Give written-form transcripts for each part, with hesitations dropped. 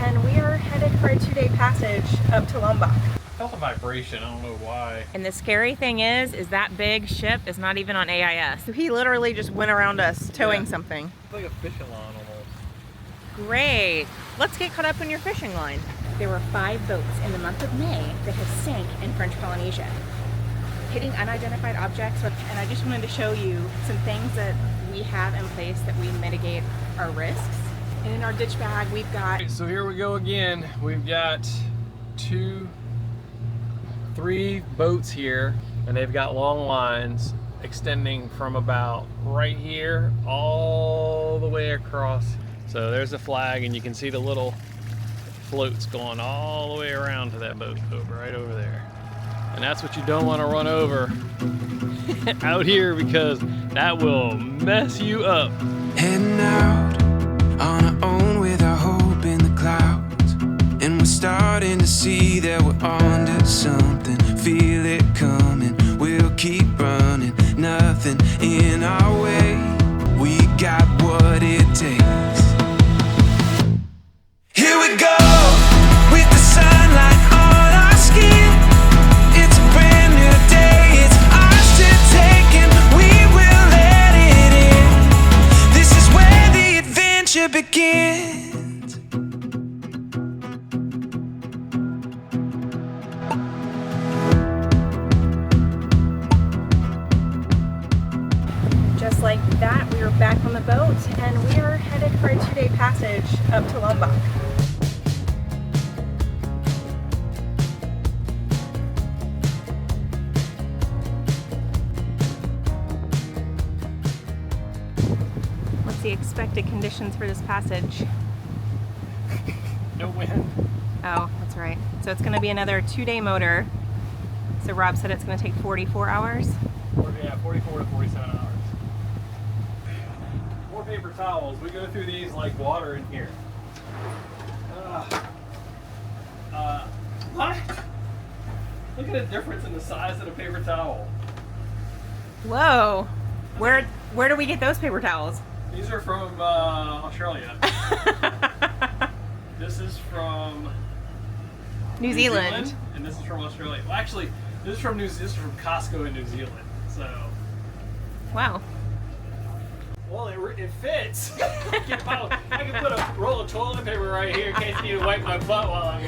and we are headed for a 2-day passage up to Lombok. I felt a vibration, I don't know why. And the scary thing is that big ship is not even on AIS. So he literally just went around us towing something. It's like a fishing line almost. Great. Let's get caught up on your fishing line. There were 5 boats in the month of May that have sank in French Polynesia, hitting unidentified objects. And I just wanted to show you some things that we have in place that we mitigate our risks. And in our ditch bag, we've got... So here we go again. We've got 3 boats here, and they've got long lines extending from about right here all the way across. So there's a flag, and you can see the little floats going all the way around to that boat right over there. And that's what you don't want to run over out here, because that will mess you up. Heading out on our own with our hope in the clouds, and we're starting to see that we're onto something. Feel it coming, we'll keep running, nothing in our way. We got what it takes. Here we go, with the sunlight on our skin. It's a brand new day, it's ours to take, and we will let it in. This is where the adventure begins. Just like that, we are back on the boat, and we are headed for a 2-day passage up to Lombok. What's the expected conditions for this passage? No wind. Oh, that's right. So it's going to be another 2-day motor. So Rob said it's going to take 44 hours. Yeah, 44 to 47 hours. More paper towels. We go through these like water in here. What? Look at the difference in the size of the paper towel. Whoa. Where do we get those paper towels? These are from Australia. This is from New Zealand. And this is from Australia. Well, actually, this is from Costco in New Zealand. So. Wow. Well, it fits. I can put a roll of toilet paper right here in case I need to wipe my butt while I'm,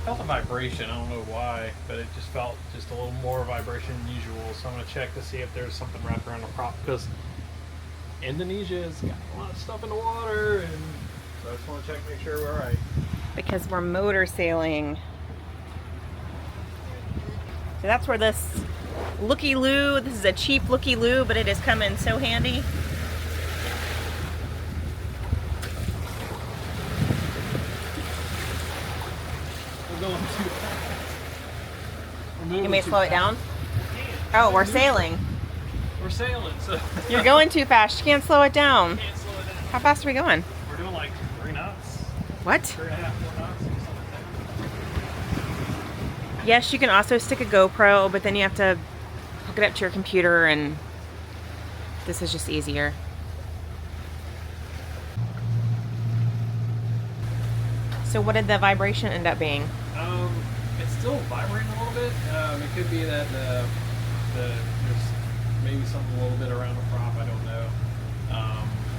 felt a vibration. I don't know why, but it just felt just a little more vibration than usual. So I'm going to check to see if there's something wrapped around the prop, because Indonesia has got a lot of stuff in the water, and so I just want to check, make sure we're all right. Because we're motor sailing. So that's where this looky-loo, this is a cheap looky-loo, but it has come in so handy. Going too fast. You may slow it down? Oh, we're sailing. We're sailing, so You're going too fast. You can't slow it down. can't slow it down. How fast are we going? We're doing like 3 knots, What? 3.5, 4 knots, something like that. Yes, you can also stick a GoPro, but then you have to hook it up to your computer, and this is just easier. So what did the vibration end up being? It's still vibrating a little bit. It could be that there's maybe something a little bit around the prop. I don't know.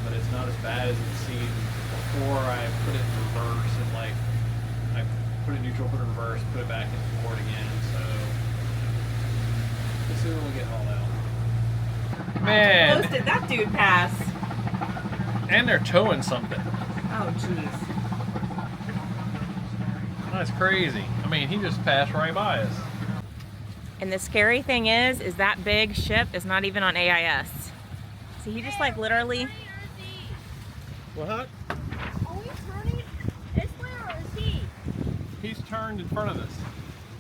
But it's not as bad as it seemed before. I put it in reverse, and I put it neutral, put it in reverse, put it back in forward again. So we'll see when we get all out. Man, How close did that dude pass? and they're towing something. Oh, jeez. That's crazy. I mean, he just passed right by us. And the scary thing is that big ship is not even on AIS. So he just like literally... What? Are we turning this way or is he? He's turned in front of us.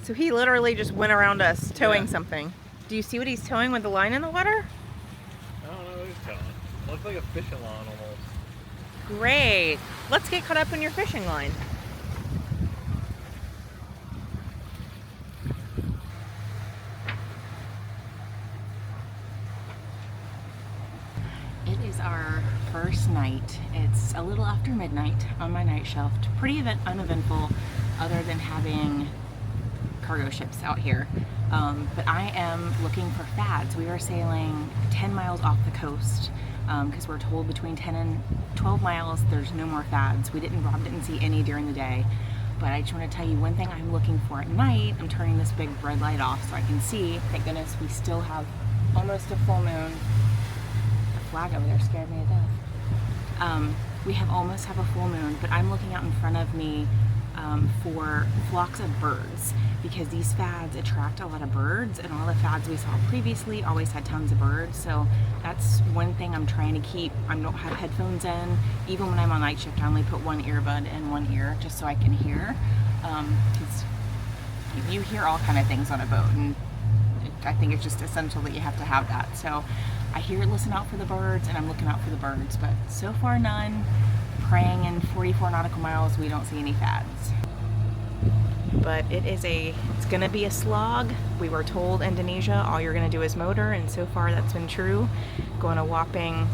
So he literally just went around us towing Yeah. something. Do you see what he's towing with the line in the water? I don't know what he's towing. Looks like a fishing line almost. Great. Let's get caught up in your fishing line. It is our first night. It's a little after midnight on my night shift. Pretty uneventful other than having cargo ships out here. But I am looking for fads. We are sailing 10 miles off the coast because we're told between 10 and 12 miles there's no more fads. Rob didn't see any during the day. But I just want to tell you one thing I'm looking for at night. I'm turning this big red light off so I can see. Thank goodness we still have almost a full moon. The flag over there scared me to death. We almost have a full moon, but I'm looking out in front of me for flocks of birds because these fads attract a lot of birds, and all the fads we saw previously always had tons of birds. So that's one thing I'm trying to keep. I don't have headphones in. Even when I'm on night shift, I only put one earbud in one ear just so I can hear, because you hear all kind of things on a boat, and I think it's just essential that you have to have that. So I listen out for the birds, and I'm looking out for the birds, but so far none. Praying in 44 nautical miles we don't see any fads. But it's gonna be a slog. We were told Indonesia, all you're gonna do is motor, and so far that's been true. Going a whopping,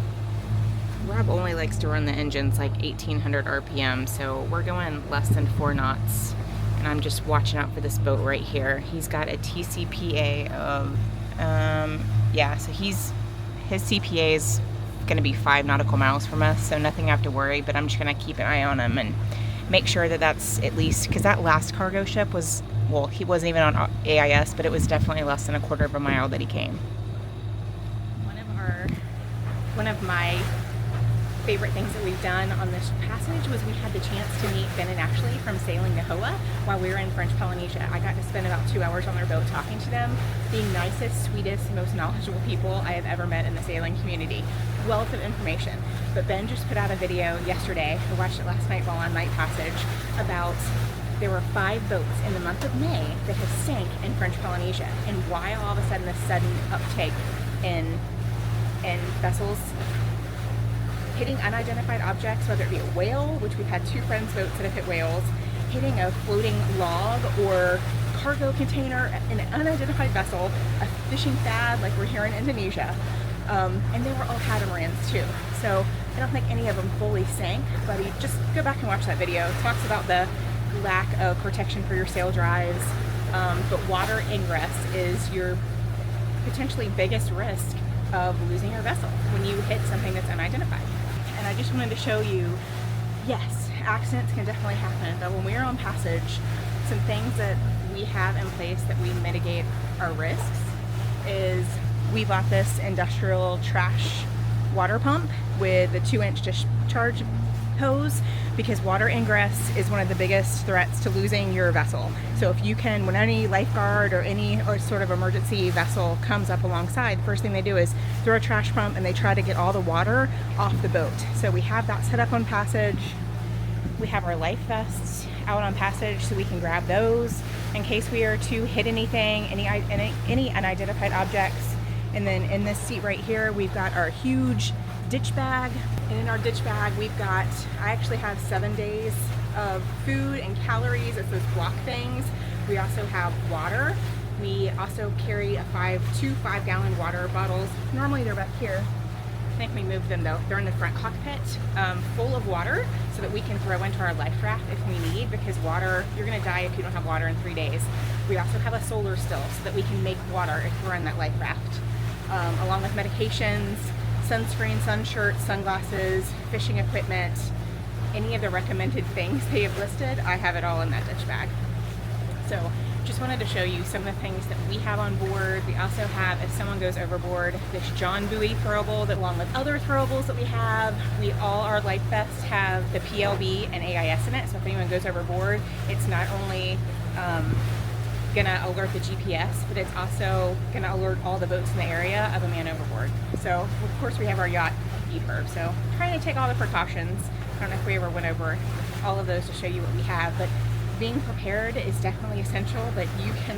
Rob only likes to run the engines like 1800 RPM, so we're going less than 4 knots. And I'm just watching out for this boat right here. He's got a TCPA of, so his CPA is gonna be 5 nautical miles from us, so nothing I have to worry, but I'm just gonna keep an eye on him and make sure that that's at least, because that last cargo ship was, well, he wasn't even on AIS, but it was definitely less than a quarter of a mile that he came. One of my favorite things that we've done on this passage was we had the chance to meet Ben and Ashley from Sailing the Hoa while we were in French Polynesia. I got to spend about 2 hours on their boat talking to them. The nicest, sweetest, most knowledgeable people I have ever met in the sailing community. Wealth of information. But Ben just put out a video yesterday, I watched it last night while on night passage, about there were 5 boats in the month of May that have sank in French Polynesia, and why all of a sudden this sudden uptake in vessels hitting unidentified objects, whether it be a whale, which we've had 2 friends' boats that have hit whales, hitting a floating log or cargo container in an unidentified vessel, a fishing fad like we're here in Indonesia, and they were all catamarans too. So I don't think any of them fully sank, but you just go back and watch that video. It talks about the lack of protection for your sail drives, but water ingress is your potentially biggest risk of losing your vessel when you hit something that's unidentified. And I just wanted to show you, yes, accidents can definitely happen, but when we are on passage, some things that we have in place that we mitigate our risks is we bought this industrial trash water pump with a 2-inch discharge hose, because water ingress is one of the biggest threats to losing your vessel. So if you can, when any lifeguard or any sort of emergency vessel comes up alongside, the first thing they do is throw a trash pump and they try to get all the water off the boat. So we have that set up on passage. We have our life vests out on passage so we can grab those in case we are to hit anything, any unidentified objects. And then in this seat right here, we've got our huge ditch bag, and in our ditch bag we've got, I actually have 7 days of food and calories. It's those block things. We also have water. We also carry 2 5-gallon water bottles. Normally they're back here. I think we moved them though. They're in the front cockpit, full of water so that we can throw into our life raft if we need, because water, you're gonna die if you don't have water in 3 days. We also have a solar still so that we can make water if we're in that life raft, along with medications, sunscreen, sun shirts, sunglasses, fishing equipment, any of the recommended things they have listed. I have it all in that ditch bag. So just wanted to show you some of the things that we have on board. We also have, if someone goes overboard, this John buoy throwable that, along with other throwables that we have, all our life vests have the PLB and AIS in it. So if anyone goes overboard, it's not only gonna alert the GPS, but it's also gonna alert all the boats in the area of a man overboard. So of course we have our yacht beeper. So trying to take all the precautions. I don't know if we ever went over all of those to show you what we have, but being prepared is definitely essential, but you can,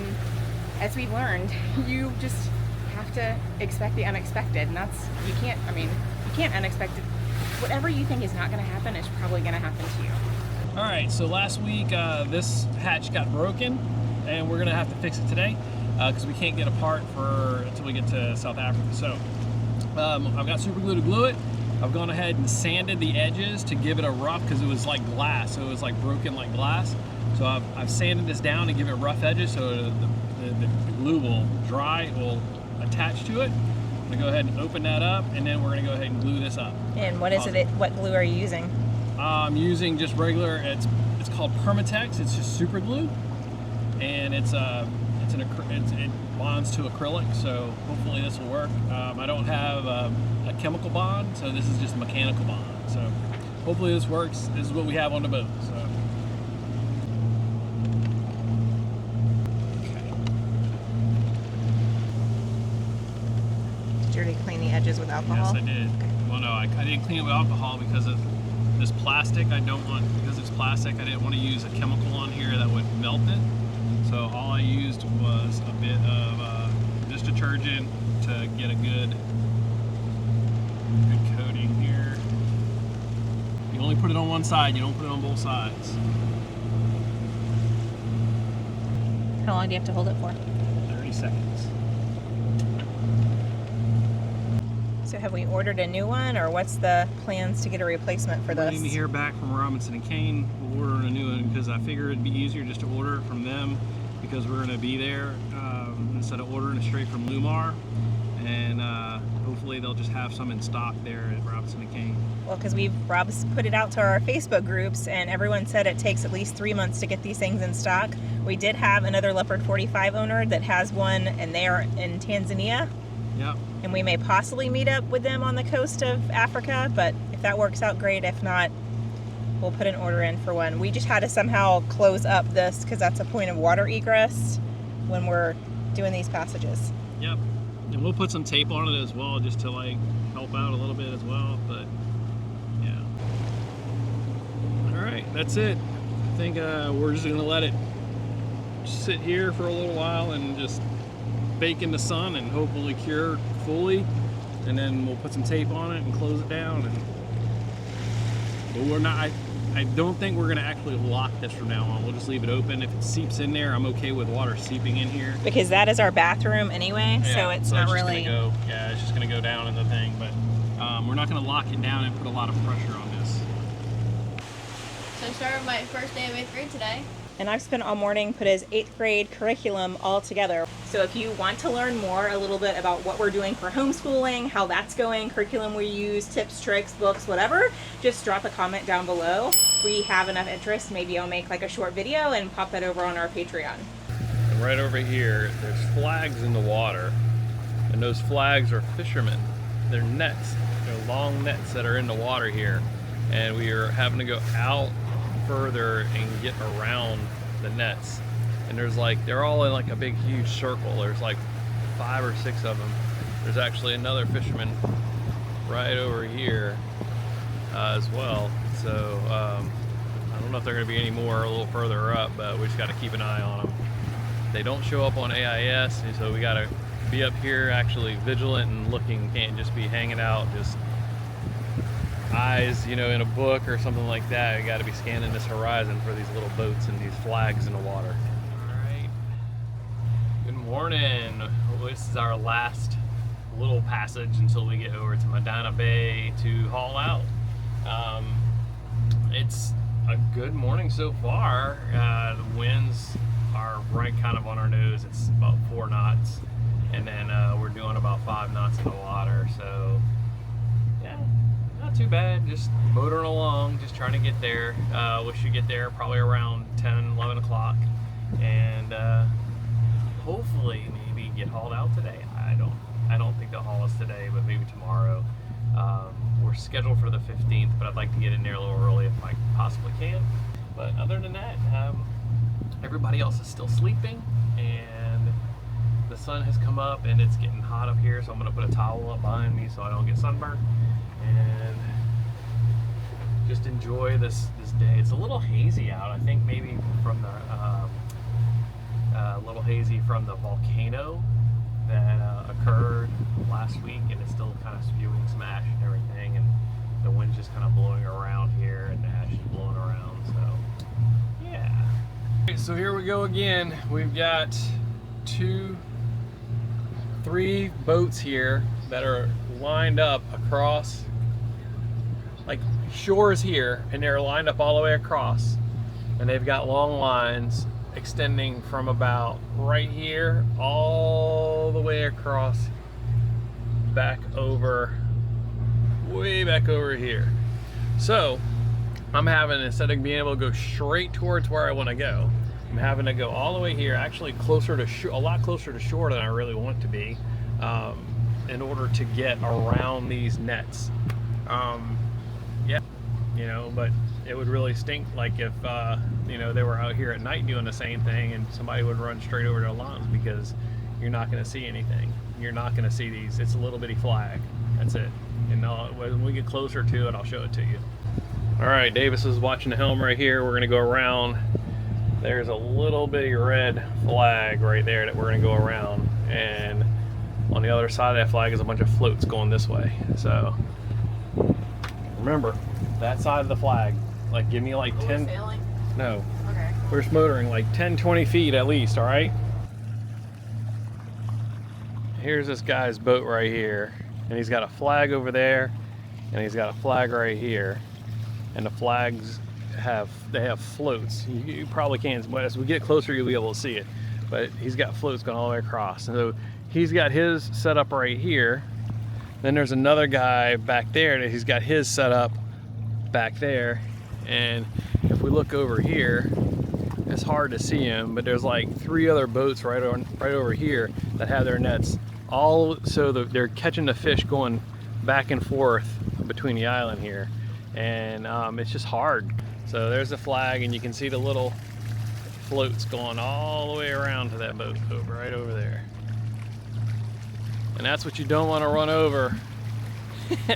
as we've learned, you just have to expect the unexpected, and you can't unexpected. Whatever you think is not going to happen is probably going to happen to you. All right, so last week this hatch got broken, and we're gonna have to fix it today because we can't get a part until we get to South Africa. So I've got super glue to glue it. I've gone ahead and sanded the edges to give it a rough, because it was like glass, so it was like broken like glass. So I've sanded this down to give it rough edges so the glue will dry, it will attach to it. I'm gonna go ahead and open that up, and then we're gonna go ahead and glue this up. And what is it? What glue are you using? I'm using just regular. It's called Permatex. It's just super glue, and it bonds to acrylic. So hopefully this will work. I don't have a chemical bond, so this is just a mechanical bond. So hopefully this works. This is what we have on the boat. So. Did you already clean the edges with alcohol? Yes, I did. Well, no, I didn't clean it with alcohol because of this plastic. Because it's plastic, I didn't want to use a chemical on here that would melt it. So all I used was a bit of dish detergent to get a good coating here. You only put it on one side, you don't put it on both sides. How long do you have to hold it for? 30 seconds. So have we ordered a new one, or what's the plans to get a replacement for I'm this? waiting to hear back from Robinson and Kane. We're ordering a new one because I figured it'd be easier just to order it from them, because we're going to be there instead of ordering it straight from Lumar. And hopefully they'll just have some in stock there at Robinson and Kane. Well, because Rob's put it out to our Facebook groups, and everyone said it takes at least 3 months to get these things in stock. We did have another Leopard 45 owner that has one, and they are in Tanzania. Yep. And we may possibly meet up with them on the coast of Africa, but if that works out, great. If not, we'll put an order in for one. We just had to somehow close up this because that's a point of water egress when we're doing these passages. Yep. And we'll put some tape on it as well, just to like help out a little bit as well. But yeah. All right, that's it. I think we're just gonna let it sit here for a little while and just bake in the sun and hopefully cure fully, and then we'll put some tape on it and close it down. But we're not. I don't think we're gonna actually lock this from now on. We'll just leave it open. If it seeps in there, I'm okay with water seeping in here. Because that is our bathroom anay, Yeah, so it's not really. It's just gonna go down in the thing, but we're not gonna lock it down and put a lot of pressure on this. So I started my first day of 8th grade today. And I've spent all morning put his 8th grade curriculum all together. So if you want to learn more a little bit about what we're doing for homeschooling, how that's going, curriculum we use, tips, tricks, books, whatever, just drop a comment down below. If we have enough interest, maybe I'll make like a short video and pop that over on our Patreon. And right over here, there's flags in the water, and those flags are fishermen. They're nets. They're long nets that are in the water here, and we are having to go out further and get around the nets. And they're all in like a big huge circle. There's like 5 or 6 of them. There's actually another fisherman right over here as well. So I don't know if there are going to be any more a little further up, but we just got to keep an eye on them. They don't show up on AIS, and so we got to be up here actually vigilant and looking. Can't just be hanging out just eyes, in a book or something like that. You got to be scanning this horizon for these little boats and these flags in the water. All right. Good morning. Well, this is our last little passage until we get over to Medina Bay to haul out. It's a good morning so far. The winds are right kind of on our nose. It's about 4 knots, and then we're doing about 5 knots in the water. So yeah, not too bad. Just motoring along, just trying to get there. We should get there probably around 10, 11 o'clock, and hopefully maybe get hauled out today. I don't think they'll haul us today, but maybe tomorrow. We're scheduled for the 15th, but I'd like to get in there a little early if I possibly can. But other than that, everybody else is still sleeping, and the sun has come up and it's getting hot up here, so I'm gonna put a towel up behind me so I don't get sunburned, and just enjoy this day. It's a little hazy out. I think maybe from the little hazy from the volcano that occurred last week, and it's still kind of spewing some ash and everything, and the wind's just kind of blowing around here, and the ash is blowing around. So yeah. Okay, so here we go again. We've got 3 boats here that are lined up across, like shores here, and they're lined up all the way across, and they've got long lines extending from about right here all the way across back over, way back over here. So I'm having, instead of being able to go straight towards where I want to go, I'm having to go all the way here, actually closer to a lot closer to shore than I really want to be, in order to get around these nets. Yeah, you know, but it would really stink, like if you know, they were out here at night doing the same thing and somebody would run straight over their lines, because you're not going to see anything. You're not going to see these. It's a little bitty flag. That's it. And when we get closer to it, I'll show it to you. All right, Davis is watching the helm right here. We're going to go around. There's a little bitty red flag right there that we're going to go around, and on the other side of that flag is a bunch of floats going this way. So remember, that side of the flag, like, give me like 10. Sailing? No. Okay. We're just motoring like 10-20 feet at least. All right. Here's this guy's boat right here, and he's got a flag over there, and he's got a flag right here, and the flags have floats. You probably can't, but as we get closer you'll be able to see it, but he's got floats going all the way across. And so he's got his set up right here. Then there's another guy back there that he's got his set up back there, and if we look over here, it's hard to see him, but there's like 3 other boats right over here that have their nets all, so they're catching the fish going back and forth between the island here, and it's just hard. So there's the flag, and you can see the little floats going all the way around to that boat right over there. And that's what you don't want to run over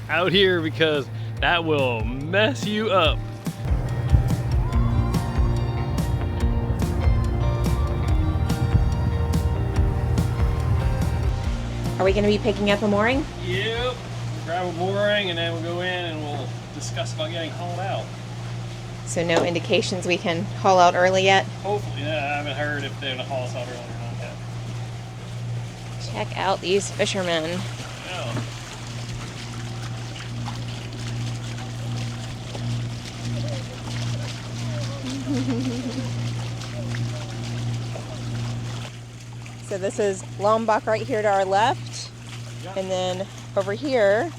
out here, because that will mess you up. Are we going to be picking up a mooring? Yep. We'll grab a mooring, and then we'll go in and we'll discuss about getting hauled out. So no indications we can haul out early yet? Hopefully. Yeah, I haven't heard if they're going to haul us out early or not yet. Check out these fishermen. Yeah. So this is Lombok right here to our left, Yep. and then over here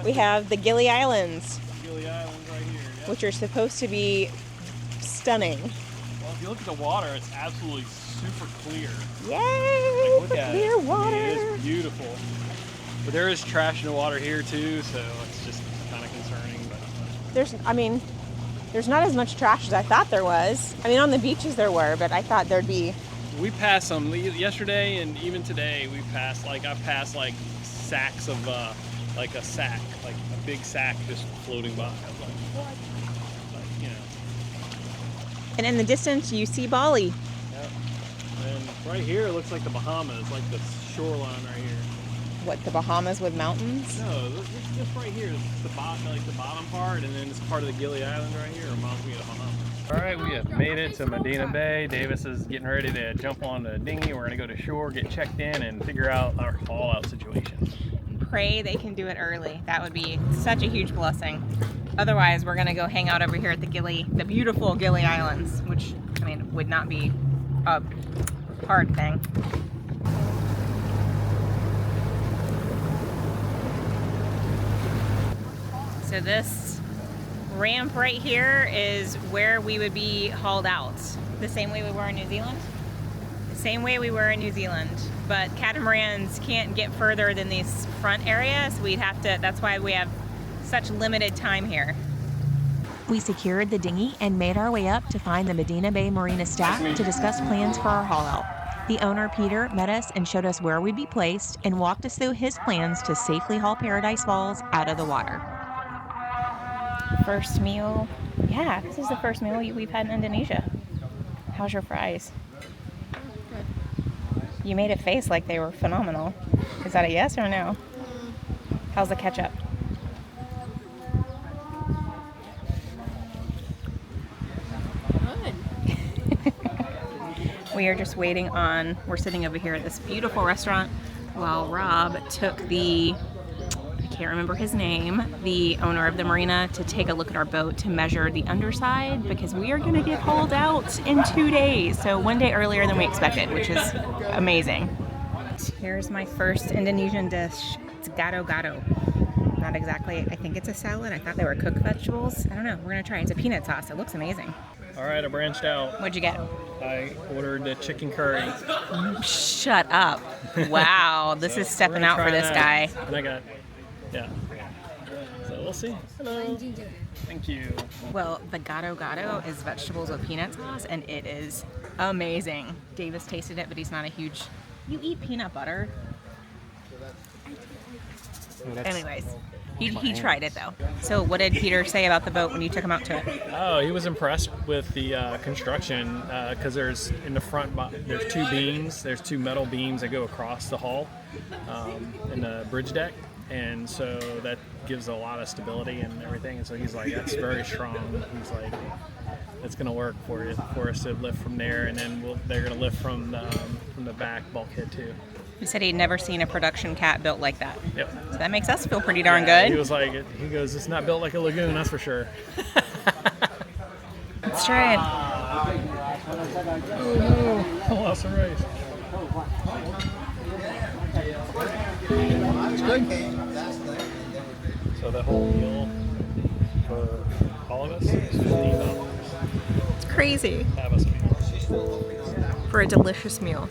we have the Gili Islands, Gili Islands right here. Yep. which are supposed to be stunning. Well, if you look at the water, it's absolutely super clear. Yay! Look for at clear it. water. I mean, it is beautiful. But there is trash in the water here too, so it's just kind of concerning. But There's not as much trash as I thought there was. I mean, on the beaches there were, but I thought there'd be. we passed some yesterday, and even today we passed, like, I passed like sacks of like a sack, like a big sack just floating by. I was like, what? Like, you know. And in the distance you see Bali. Yep. And right here it looks like the Bahamas, like the shoreline right here. What, the Bahamas with mountains? No, this just right here is the bottom, like the bottom part, and then this part of the Gili Island right here reminds me of the Bahamas. All right, we have made it to Medina Bay. Davis is getting ready to jump on the dinghy. We're gonna go to shore, get checked in, and figure out our haul out situation. Pray they can do it early. That would be such a huge blessing. Otherwise, we're gonna go hang out over here at the beautiful Gili Islands, which, I mean, would not be a hard thing. So this ramp right here is where we would be hauled out. The same way we were in New Zealand? The same way we were in New Zealand. But catamarans can't get further than these front areas. We'd have to, that's why we have such limited time here. We secured the dinghy and made our way up to find the Medina Bay Marina staff to discuss plans for our haul out. The owner, Peter, met us and showed us where we'd be placed and walked us through his plans to safely haul Paradise Falls out of the water. first meal. Yeah, this is the first meal we've had in Indonesia. How's your fries? Good. You made a face like they were phenomenal. Is that a yes or no? How's the ketchup? Good. We are just waiting on, we're sitting over here at this beautiful restaurant while Rob took the, I can't remember his name, the owner of the marina, to take a look at our boat to measure the underside because we are going to get hauled out in 2 days. So 1 day earlier than we expected, which is amazing. Here's my first Indonesian dish. It's gado-gado. Not exactly, I think it's a salad. I thought they were cooked vegetables. I don't know, we're going to try it. It's a peanut sauce. It looks amazing. All right, I branched out. What'd you get? I ordered the chicken curry. Shut up. Wow, this is stepping out for this guy. And I got, yeah. So we'll see. Hello. Thank you. Well, the gado-gado is vegetables with peanut sauce, and it is amazing. Davis tasted it, but he's not a huge... You eat peanut butter? Anyways, he tried it, though. So what did Peter say about the boat when you took him out to it? Oh, he was impressed with the construction because there's in the front, there's two beams, there's two metal beams that go across the hull in the bridge deck. And so that gives a lot of stability and everything. And so he's like, that's very strong. He's like, it's going to work for us to lift from there. And then they're going to lift from the back bulkhead too. He said he'd never seen a production cat built like that. Yep. So that makes us feel pretty darn Yeah, good. He was like, he goes, it's not built like a lagoon, that's for sure. Let's try it. Oh no, I lost some rice. It's good. So the whole meal for all of us is $15. It's crazy Have us a meal. for a delicious meal.